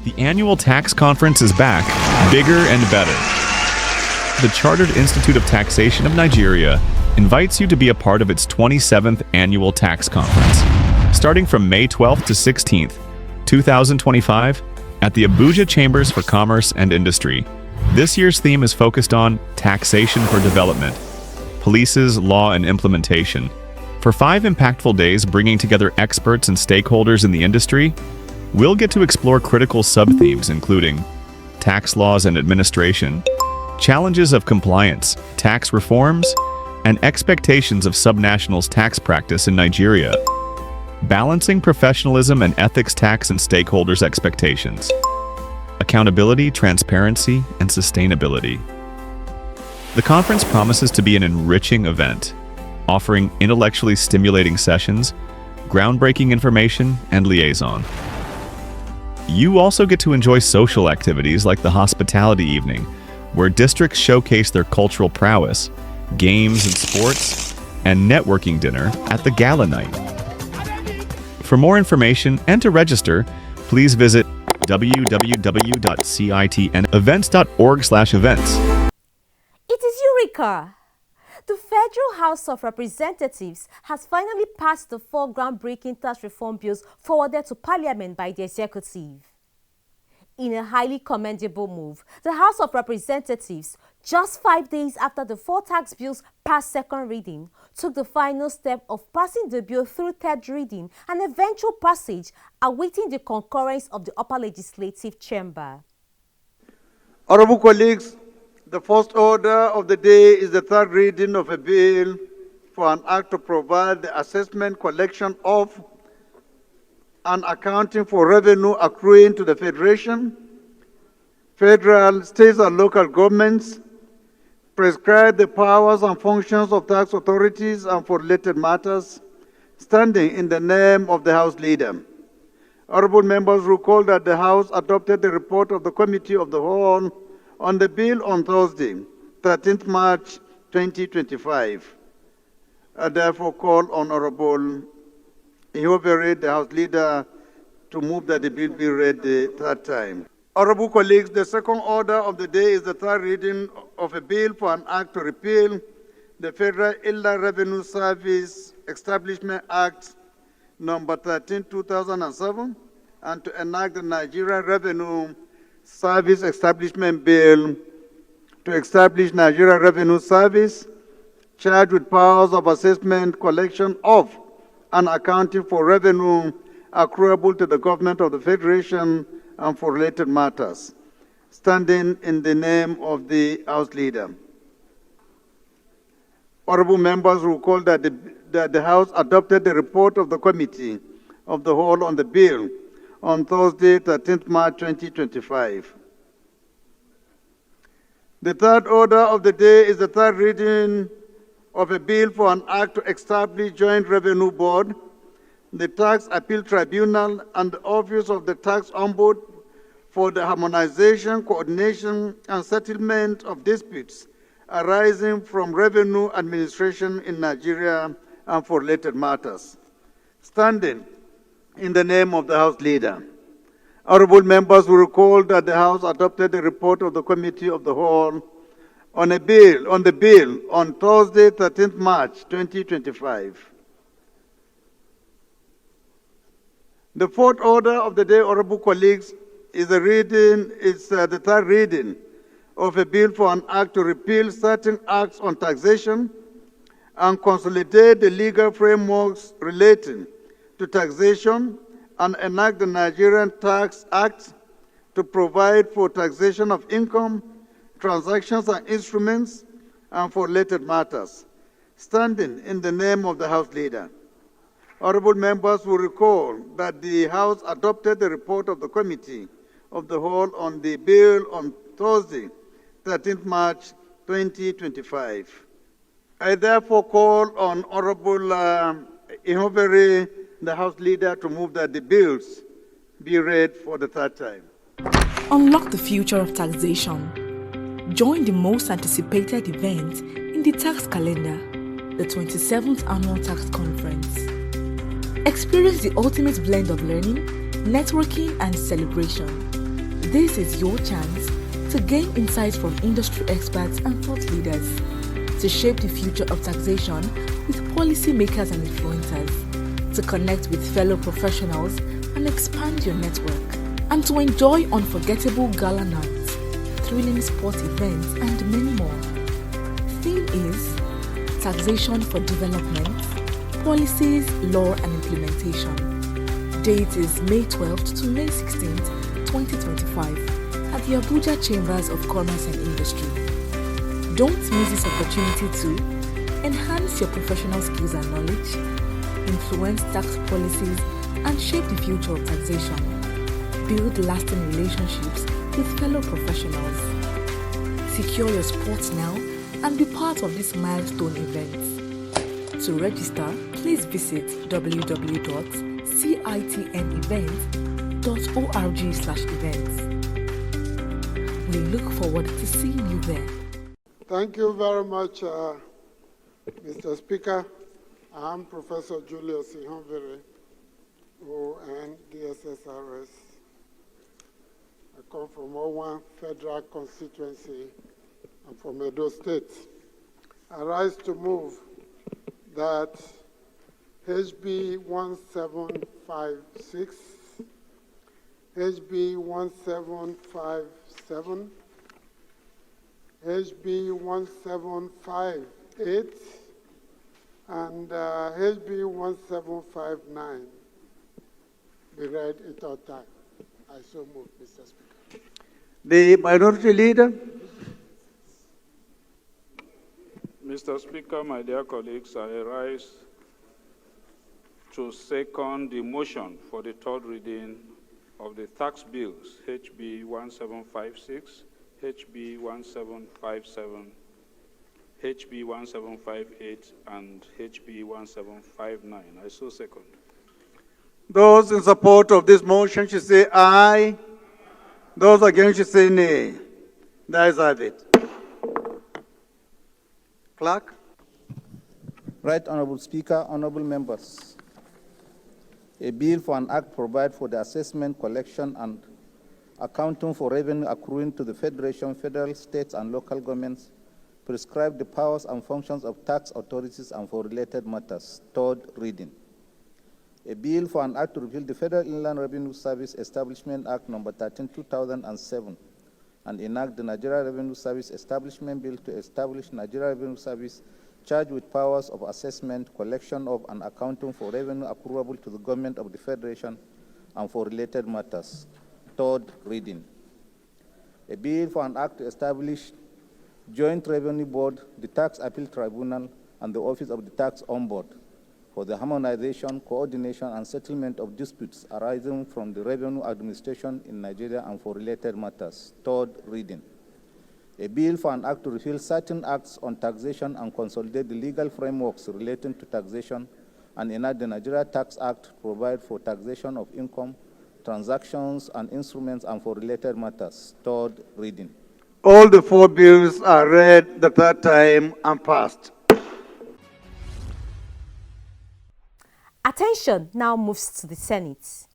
The annual tax conference is back, bigger and better. The Chartered Institute of Taxation of Nigeria invites you to be a part of its 27th annual tax conference, starting from May 12th to 16th, 2025, at the Abuja Chambers for Commerce and Industry. This year's theme is focused on taxation for development, policies, law, and implementation. For 5 impactful days bringing together experts and stakeholders in the industry, we'll get to explore critical sub-themes including tax laws and administration, challenges of compliance, tax reforms, and expectations of subnationals' tax practice in Nigeria, balancing professionalism and ethics, tax and stakeholders' expectations, accountability, transparency, and sustainability. The conference promises to be an enriching event, offering intellectually stimulating sessions, groundbreaking information, and liaison. You also get to enjoy social activities like the hospitality evening, where districts showcase their cultural prowess, games and sports, and networking dinner at the gala night. For more information and to register, please visit www.citnevents.org/events. It is Eureka! The Federal House of Representatives has finally passed the 4 groundbreaking tax reform bills forwarded to Parliament by the Executive. In a highly commendable move, the House of Representatives, just 5 days after the 4 tax bills passed second reading, took the final step of passing the bill through third reading and eventual passage, awaiting the concurrence of the upper legislative chamber. Honorable colleagues, the first order of the day is the third reading of a bill for an act to provide the assessment, collection of, and accounting for revenue accruing to the Federation, federal, states, and local governments, prescribe the powers and functions of tax authorities and for related matters, standing in the name of the House Leader. Honorable members recall that the House adopted the report of the Committee of the Whole on the bill on Thursday, 13th March 2025. I therefore call on Honorable Ihobere, the House Leader, to move that the bill be read the third time. Honorable colleagues, the second order of the day is the third reading of a bill for an act to repeal the Federal Inland Revenue Service Establishment Act number 13, 2007, and to enact the Nigerian Revenue Service Establishment Bill to establish Nigeria Revenue Service, charged with powers of assessment, collection of, and accounting for revenue accruable to the government of the Federation and for related matters, standing in the name of the House Leader. Honorable members recall that the House adopted the report of the Committee of the Whole on the bill on Thursday, 13th March 2025. The third order of the day is the third reading of a bill for an act to establish Joint Revenue Board, the Tax Appeal Tribunal, and the Office of the Tax Ombud for the harmonization, coordination, and settlement of disputes arising from revenue administration in Nigeria and for related matters, standing in the name of the House Leader. Honorable members will recall that the House adopted the report of the Committee of the Whole on the bill on Thursday, 13th March 2025. The fourth order of the day, honorable colleagues, is the third reading of a bill for an act to repeal certain acts on taxation and consolidate the legal frameworks relating to taxation and enact the Nigerian Tax Act to provide for taxation of income, transactions and instruments, and for related matters, standing in the name of the House Leader. Honorable members will recall that the House adopted the report of the Committee of the Whole on the bill on Thursday, 13th March 2025. I therefore call on Honorable Ihobere, the House Leader, to move that the bills be read for the third time. Unlock the future of taxation. Join the most anticipated event in the tax calendar, the 27th Annual Tax Conference. Experience the ultimate blend of learning, networking, and celebration. This is your chance to gain insights from industry experts and thought leaders, to shape the future of taxation with policymakers and influencers, to connect with fellow professionals and expand your network, and to enjoy unforgettable gala nights, thrilling sport events, and many more. Theme is Taxation for Development, Policies, Law and Implementation. Date is May 12th to May 16th, 2025 at the Abuja Chambers of Commerce and Industry. Don't miss this opportunity to enhance your professional skills and knowledge, influence tax policies, and shape the future of taxation. Build lasting relationships with fellow professionals. Secure your spots now and be part of this milestone event. To register, please visit www.citnevent.org/events. We look forward to seeing you there. Thank you very much, Mr. Speaker. I'm Professor Julius Ihonvere, ON DSSRS. I come from Owan Federal Constituency. I'm from Edo State. I rise to move that HB 1756, HB 1757, HB 1758, and HB 1759 be read at all time. I so move, Mr. Speaker. The Minority Leader. Mr. Speaker, my dear colleagues, I rise to second the motion for the third reading of the tax bills, HB 1756, HB 1757, HB 1758, and HB 1759. I so second. Those in support of this motion should say aye. Those against should say nay. The ayes have it. Clerk. Right Honorable Speaker, honorable members. A bill for an act provide for the assessment, collection, and accounting for revenue accruing to the Federation, federal, states, and local governments, prescribe the powers and functions of tax authorities and for related matters. Third reading. A bill for an act to repeal the Federal Inland Revenue Service Establishment Act No. 13, 2007, and enact the Nigeria Revenue Service Establishment Bill to establish Nigeria Revenue Service charged with powers of assessment, collection of, and accounting for revenue accruable to the government of the Federation and for related matters. Third reading. A bill for an act to establish Joint Revenue Board, the Tax Appeal Tribunal, and the Office of the Tax Ombudsman for the harmonization, coordination, and settlement of disputes arising from the revenue administration in Nigeria and for related matters. Third reading. A bill for an act to repeal certain acts on taxation and consolidate the legal frameworks relating to taxation and enact the Nigeria Tax Act to provide for taxation of income, transactions, and instruments and for related matters. Third reading. All the four bills are read the third time and passed. Attention now moves to the Senate.